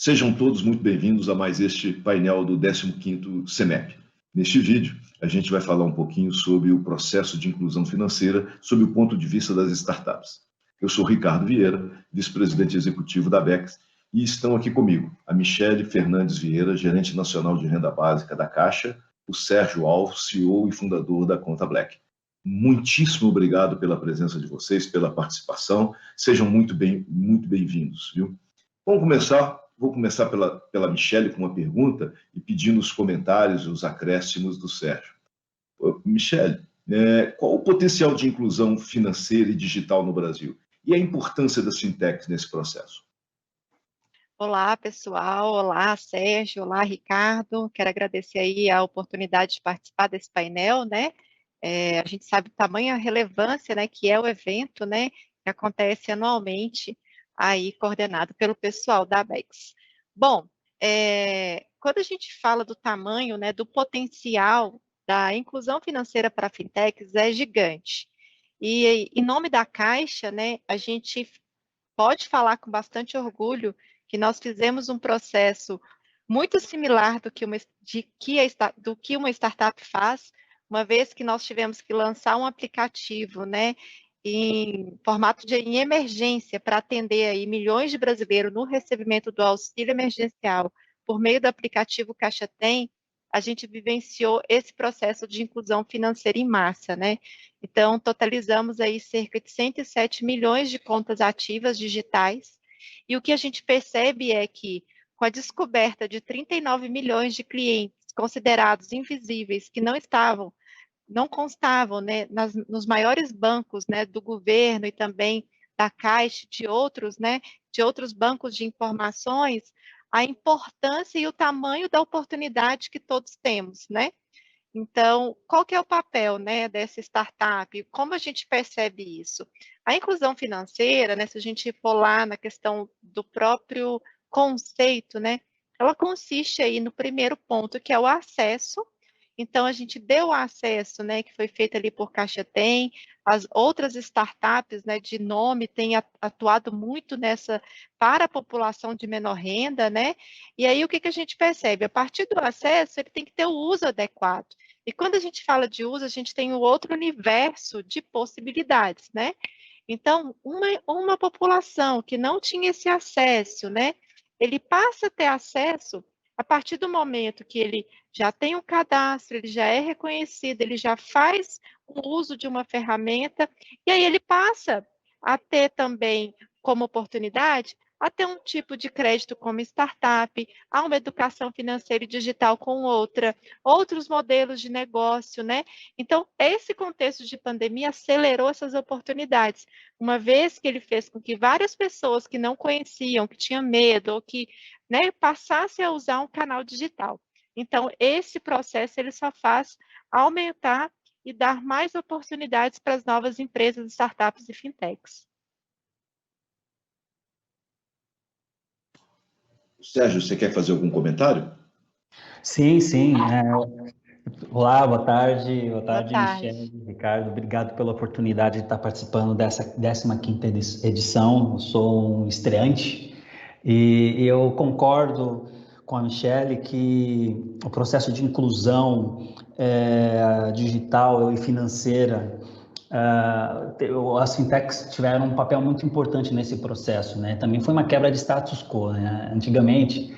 Sejam todos muito bem-vindos a mais este painel do 15º CEMEP. Neste vídeo, a gente vai falar um pouquinho sobre o processo de inclusão financeira sob o ponto de vista das startups. Eu sou Ricardo Vieira, vice-presidente executivo da Abex, e estão aqui comigo a Michele Fernandes Vieira, gerente nacional de renda básica da Caixa, o Sérgio Alves, CEO e fundador da Conta Black. Muitíssimo obrigado pela presença de vocês, pela participação. Sejam muito bem-vindos, viu? Vamos começar. Vou começar pela Michele com uma pergunta e pedindo os comentários e os acréscimos do Sérgio. Michele, qual o potencial de inclusão financeira e digital no Brasil? E a importância das fintechs nesse processo? Olá, pessoal. Olá, Sérgio. Olá, Ricardo. Quero agradecer aí a oportunidade de participar desse painel, né? A gente sabe tamanha relevância, né, que é o evento, né, que acontece anualmente, aí coordenado pelo pessoal da Abex. Bom, quando a gente fala do tamanho, né, do potencial da inclusão financeira para fintechs, é gigante. E em nome da Caixa, né, a gente pode falar com bastante orgulho que nós fizemos um processo muito similar do que uma startup faz, uma vez que nós tivemos que lançar um aplicativo, né, em formato em emergência para atender aí milhões de brasileiros no recebimento do auxílio emergencial por meio do aplicativo Caixa Tem, a gente vivenciou esse processo de inclusão financeira em massa, né? Então, totalizamos aí cerca de 107 milhões de contas ativas digitais, e o que a gente percebe é que, com a descoberta de 39 milhões de clientes considerados invisíveis, que não constavam, né, nos maiores bancos, né, do governo e também da Caixa, de outros bancos de informações, a importância e o tamanho da oportunidade que todos temos, né? Então, qual que é o papel, né, dessa startup? Como a gente percebe isso? A inclusão financeira, né, se a gente for lá na questão do próprio conceito, né, ela consiste aí no primeiro ponto, que é o acesso. Então, a gente deu acesso, né, que foi feito ali por Caixa Tem, as outras startups, né, de nome têm atuado muito para a população de menor renda, né, e aí o que a gente percebe? A partir do acesso, ele tem que ter o uso adequado. E quando a gente fala de uso, a gente tem o outro universo de possibilidades, né? Então, uma população que não tinha esse acesso, né, ele passa a ter acesso a partir do momento que ele já tem um cadastro, ele já é reconhecido, ele já faz o uso de uma ferramenta, e aí ele passa a ter também como oportunidade a ter um tipo de crédito como startup, a uma educação financeira e digital com outros modelos de negócio, né? Então, esse contexto de pandemia acelerou essas oportunidades, uma vez que ele fez com que várias pessoas que não conheciam, que tinham medo, ou que, né, passassem a usar um canal digital. Então, esse processo ele só faz aumentar e dar mais oportunidades para as novas empresas, startups e fintechs. Sérgio, você quer fazer algum comentário? Sim. Olá, boa tarde, Michele, Ricardo. Obrigado pela oportunidade de estar participando dessa 15ª edição. Eu sou um estreante e eu concordo com a Michele que o processo de inclusão digital e financeira, as fintechs tiveram um papel muito importante nesse processo, né? Também foi uma quebra de status quo, né? Antigamente,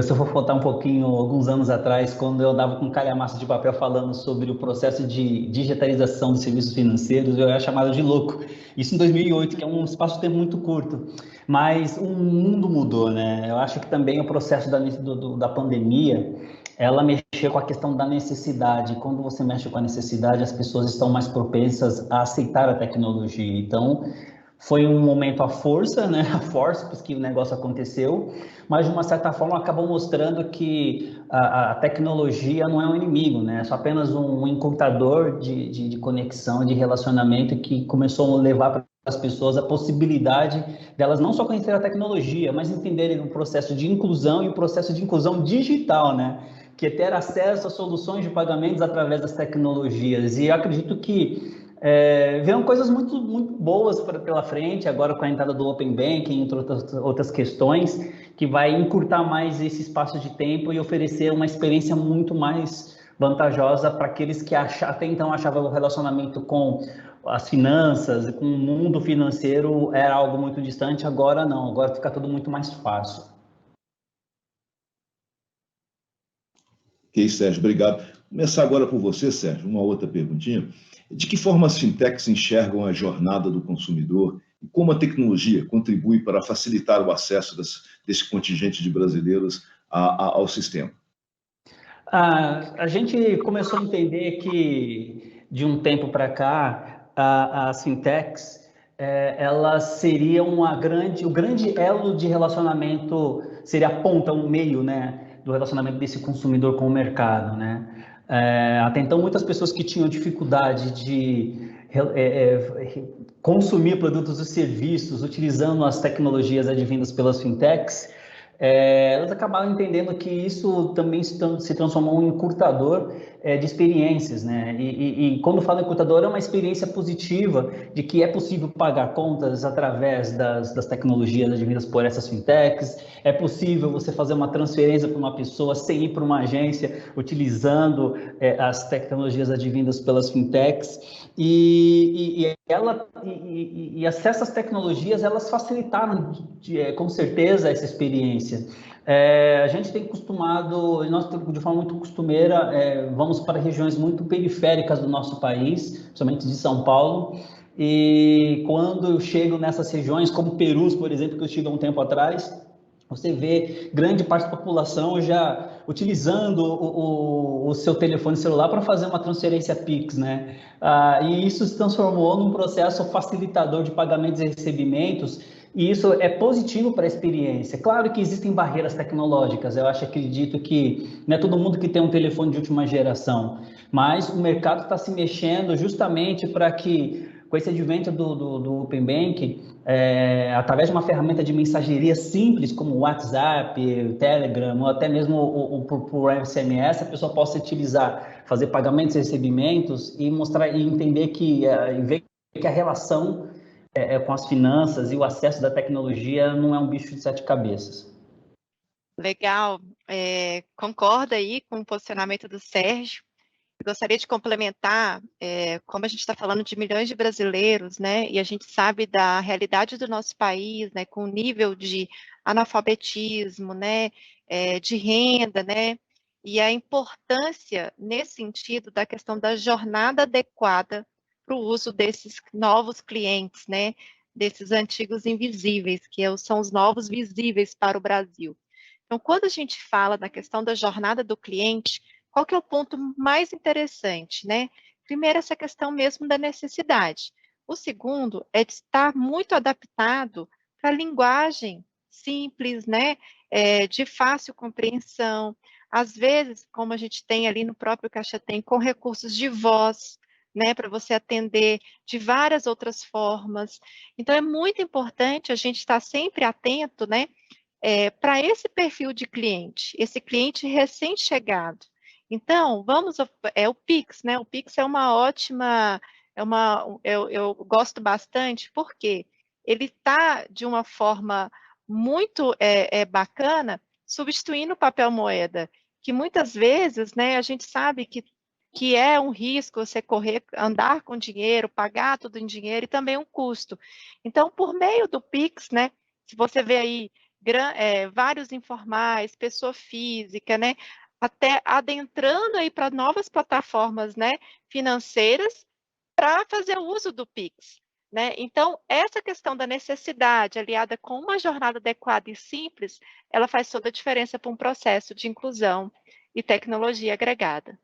se eu for voltar um pouquinho, alguns anos atrás, quando eu dava com calhamaço de papel falando sobre o processo de digitalização dos serviços financeiros, eu era chamado de louco. Isso em 2008, que é um espaço de tempo muito curto. Mas o mundo mudou, né? Eu acho que também o processo da pandemia, ela mexeu com a questão da necessidade. Quando você mexe com a necessidade, as pessoas estão mais propensas a aceitar a tecnologia. Então, foi um momento à força, né? A força, porque o negócio aconteceu, mas de uma certa forma acabou mostrando que a tecnologia não é um inimigo, né? É só apenas um encurtador de conexão, de relacionamento que começou a levar para as pessoas a possibilidade delas não só conhecer a tecnologia, mas entenderem o processo de inclusão e o processo de inclusão digital, né? Que é ter acesso a soluções de pagamentos através das tecnologias. E eu acredito que Vieram coisas muito, muito boas pela frente, agora com a entrada do Open Banking, entre outras questões, que vai encurtar mais esse espaço de tempo e oferecer uma experiência muito mais vantajosa para aqueles que até então achavam o relacionamento com as finanças, com o mundo financeiro era algo muito distante, agora não, agora fica tudo muito mais fácil. Ok, Sérgio, obrigado. Vou começar agora por você, Sérgio, uma outra perguntinha. De que forma as fintechs enxergam a jornada do consumidor e como a tecnologia contribui para facilitar o acesso desse contingente de brasileiros ao sistema? A gente começou a entender que, de um tempo para cá, as fintechs, elas seriam o grande elo de relacionamento, seria a ponta, um meio, né, do relacionamento desse consumidor com o mercado, né? Até então, muitas pessoas que tinham dificuldade de consumir produtos e serviços utilizando as tecnologias advindas pelas fintechs, elas acabaram entendendo que isso também se transformou em encurtador de experiências, né? E quando falo encurtador, é uma experiência positiva de que é possível pagar contas através das tecnologias advindas por essas fintechs, é possível você fazer uma transferência para uma pessoa sem ir para uma agência, utilizando as tecnologias advindas pelas fintechs, e essas tecnologias, elas facilitaram, com certeza, essa experiência. A gente tem costumado, nós de forma muito costumeira, vamos para regiões muito periféricas do nosso país, principalmente de São Paulo, e quando eu chego nessas regiões, como Perus, por exemplo, que eu estive há um tempo atrás, você vê grande parte da população já utilizando o seu telefone celular para fazer uma transferência Pix, né? E isso se transformou num processo facilitador de pagamentos e recebimentos, e isso é positivo para a experiência. Claro que existem barreiras tecnológicas, acredito que não é todo mundo que tem um telefone de última geração, mas o mercado está se mexendo justamente para que, com esse advento do Open Banking, através de uma ferramenta de mensageria simples, como o WhatsApp, o Telegram, ou até mesmo por SMS, a pessoa possa utilizar, fazer pagamentos e recebimentos e mostrar e entender que, ver que a relação com as finanças e o acesso da tecnologia não é um bicho de 7 cabeças. Legal, concordo aí com o posicionamento do Sérgio. Gostaria de complementar, como a gente está falando de milhões de brasileiros, né, e a gente sabe da realidade do nosso país, né, com o nível de analfabetismo, né, de renda, né, e a importância, nesse sentido, da questão da jornada adequada para o uso desses novos clientes, né, desses antigos invisíveis, que são os novos visíveis para o Brasil. Então, quando a gente fala da questão da jornada do cliente, qual que é o ponto mais interessante, né? Primeiro, essa questão mesmo da necessidade. O segundo é de estar muito adaptado para a linguagem simples, né? De fácil compreensão. Às vezes, como a gente tem ali no próprio Caixa Tem, com recursos de voz, né? Para você atender de várias outras formas. Então, é muito importante a gente estar sempre atento, né? Para esse perfil de cliente, esse cliente recém-chegado. Então, o Pix, né? O Pix é uma ótima, eu gosto bastante, porque ele está de uma forma muito bacana, substituindo o papel moeda, que muitas vezes, né, a gente sabe que é um risco você andar com dinheiro, pagar tudo em dinheiro e também um custo. Então, por meio do Pix, né, se você vê aí vários informais, pessoa física, né, até adentrando aí para novas plataformas, né, financeiras para fazer o uso do Pix, né? Então, essa questão da necessidade, aliada com uma jornada adequada e simples, ela faz toda a diferença para um processo de inclusão e tecnologia agregada.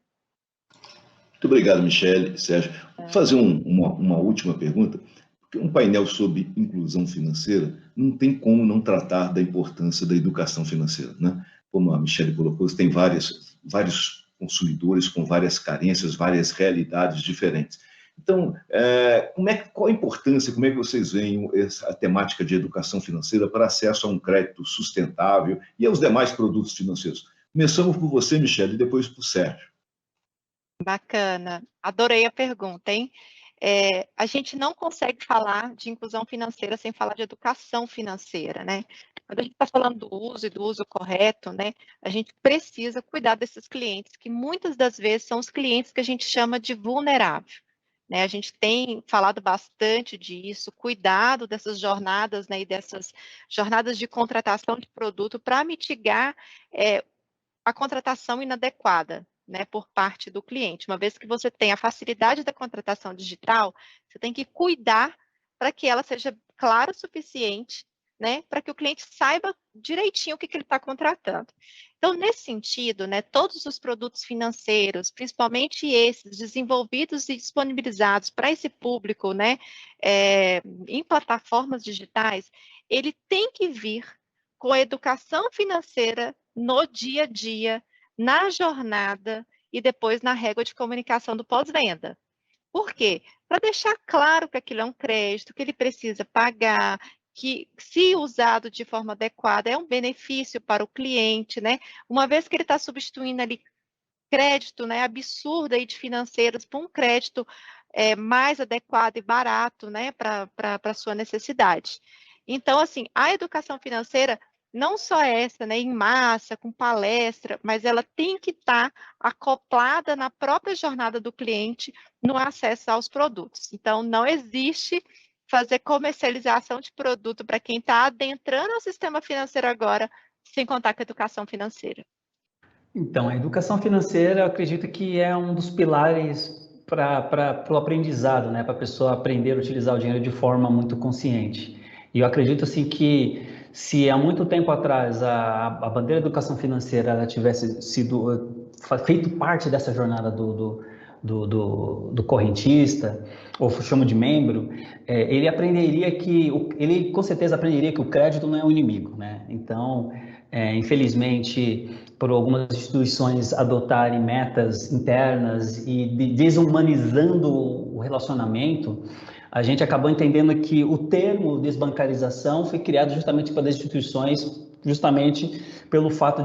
Muito obrigado, Michele, Sérgio. Vou fazer uma última pergunta. Porque um painel sobre inclusão financeira não tem como não tratar da importância da educação financeira, né? Como a Michele colocou, tem vários consumidores com várias carências, várias realidades diferentes. Então, qual a importância, como é que vocês veem a temática de educação financeira para acesso a um crédito sustentável e aos demais produtos financeiros? Começamos por você, Michele, e depois por Sérgio. Bacana, adorei a pergunta, hein? a gente não consegue falar de inclusão financeira sem falar de educação financeira, né? Quando a gente está falando do uso e do uso correto, né, a gente precisa cuidar desses clientes, que muitas das vezes são os clientes que a gente chama de vulnerável. Né, a gente tem falado bastante disso, cuidado dessas jornadas, né, e dessas jornadas de contratação de produto para mitigar a contratação inadequada, né, por parte do cliente. Uma vez que você tem a facilidade da contratação digital, você tem que cuidar para que ela seja clara o suficiente, né, para que o cliente saiba direitinho o que ele está contratando. Então, nesse sentido, né, todos os produtos financeiros, principalmente esses desenvolvidos e disponibilizados para esse público, né, em plataformas digitais, ele tem que vir com a educação financeira no dia a dia, na jornada e depois na régua de comunicação do pós-venda. Por quê? Para deixar claro que aquilo é um crédito, que ele precisa pagar, que, se usado de forma adequada, é um benefício para o cliente, né? Uma vez que ele está substituindo ali crédito, né, absurdo aí de financeiros por um crédito mais adequado e barato, né, para a sua necessidade. Então, assim, a educação financeira, não só essa, né, em massa, com palestra, mas ela tem que estar acoplada na própria jornada do cliente no acesso aos produtos. Então, não existe fazer comercialização de produto para quem está adentrando o sistema financeiro agora, sem contar com a educação financeira. Então, a educação financeira, eu acredito que é um dos pilares para o aprendizado, né? Para a pessoa aprender a utilizar o dinheiro de forma muito consciente. E eu acredito, assim, que se há muito tempo atrás a bandeira da educação financeira ela tivesse sido feito parte dessa jornada do correntista, ou chamo de membro, ele aprenderia ele com certeza aprenderia que o crédito não é um inimigo, né? Então, infelizmente, por algumas instituições adotarem metas internas e desumanizando o relacionamento, a gente acabou entendendo que o termo desbancarização foi criado justamente pelas instituições, justamente pelo fato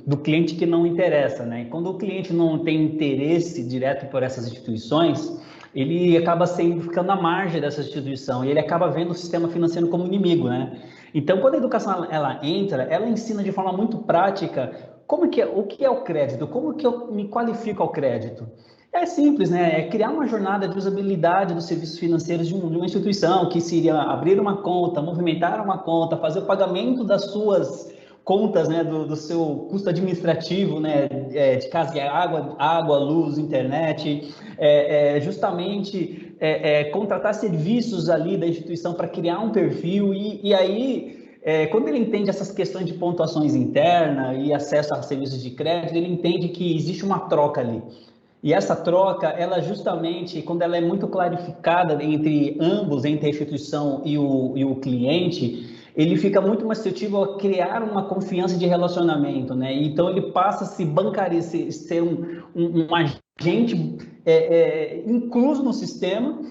do cliente que não interessa, né? E quando o cliente não tem interesse direto por essas instituições, ele acaba ficando à margem dessa instituição e ele acaba vendo o sistema financeiro como inimigo, né? Então, quando a educação ela entra, ela ensina de forma muito prática o que é o crédito, como que eu me qualifico ao crédito. É simples, né? É criar uma jornada de usabilidade dos serviços financeiros de uma instituição, que seria abrir uma conta, movimentar uma conta, fazer o pagamento das suas contas, né, do seu custo administrativo, né, de casa, água, luz, internet, justamente contratar serviços ali da instituição para criar um perfil e aí quando ele entende essas questões de pontuações internas e acesso a serviços de crédito, ele entende que existe uma troca ali. E essa troca, ela justamente, quando ela é muito clarificada entre ambos, entre a instituição e o cliente, ele fica muito mais suscetível a criar uma confiança de relacionamento, né? Então, ele passa a se bancarizar, ser um agente incluso no sistema,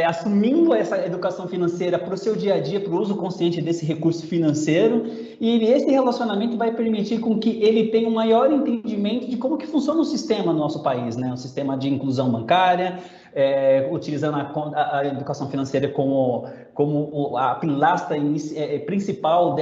assumindo essa educação financeira para o seu dia a dia, para o uso consciente desse recurso financeiro, e esse relacionamento vai permitir com que ele tenha um maior entendimento de como que funciona o sistema no nosso país, né? O sistema de inclusão bancária, utilizando a educação financeira como a pilastra principal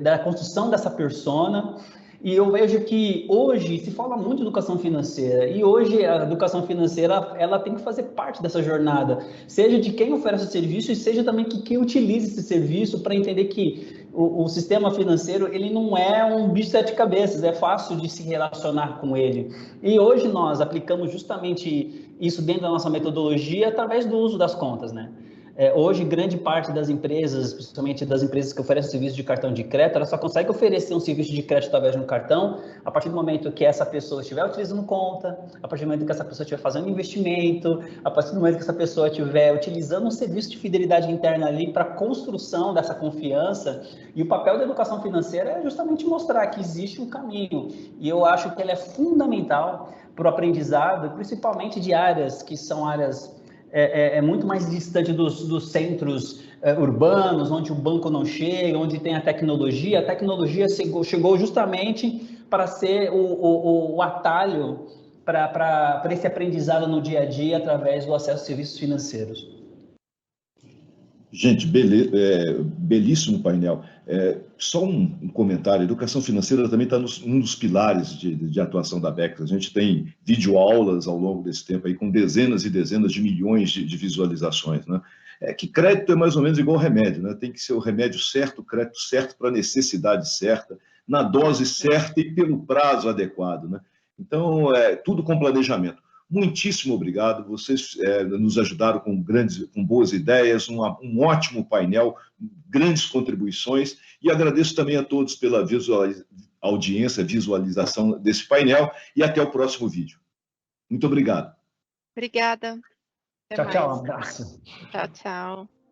da construção dessa persona. E eu vejo que hoje se fala muito de educação financeira e hoje a educação financeira ela tem que fazer parte dessa jornada, seja de quem oferece o serviço e seja também que quem utiliza esse serviço para entender que o sistema financeiro ele não é um bicho de sete cabeças, é fácil de se relacionar com ele. E hoje nós aplicamos justamente isso dentro da nossa metodologia através do uso das contas, né? Hoje, grande parte das empresas, principalmente das empresas que oferecem serviço de cartão de crédito, ela só consegue oferecer um serviço de crédito através de um cartão a partir do momento que essa pessoa estiver utilizando conta, a partir do momento que essa pessoa estiver fazendo investimento, a partir do momento que essa pessoa estiver utilizando um serviço de fidelidade interna ali para a construção dessa confiança. E o papel da educação financeira é justamente mostrar que existe um caminho. E eu acho que ela é fundamental para o aprendizado, principalmente de áreas que são áreas muito mais distante dos centros urbanos, onde o banco não chega, onde tem a tecnologia. A tecnologia chegou justamente para ser o atalho para esse aprendizado no dia a dia através do acesso a serviços financeiros. Gente, belíssimo painel. Só um comentário, a educação financeira também está um dos pilares de atuação da Abecs. A gente tem videoaulas ao longo desse tempo aí, com dezenas e dezenas de milhões de visualizações, né? Que crédito é mais ou menos igual remédio, né? Tem que ser o remédio certo, o crédito certo para a necessidade certa, na dose certa e pelo prazo adequado, né? Então, tudo com planejamento. Muitíssimo obrigado, vocês nos ajudaram com boas ideias, um ótimo painel, grandes contribuições, e agradeço também a todos pela visualização desse painel, e até o próximo vídeo. Muito obrigado. Obrigada. Tchau, tchau, um abraço. Tchau, tchau.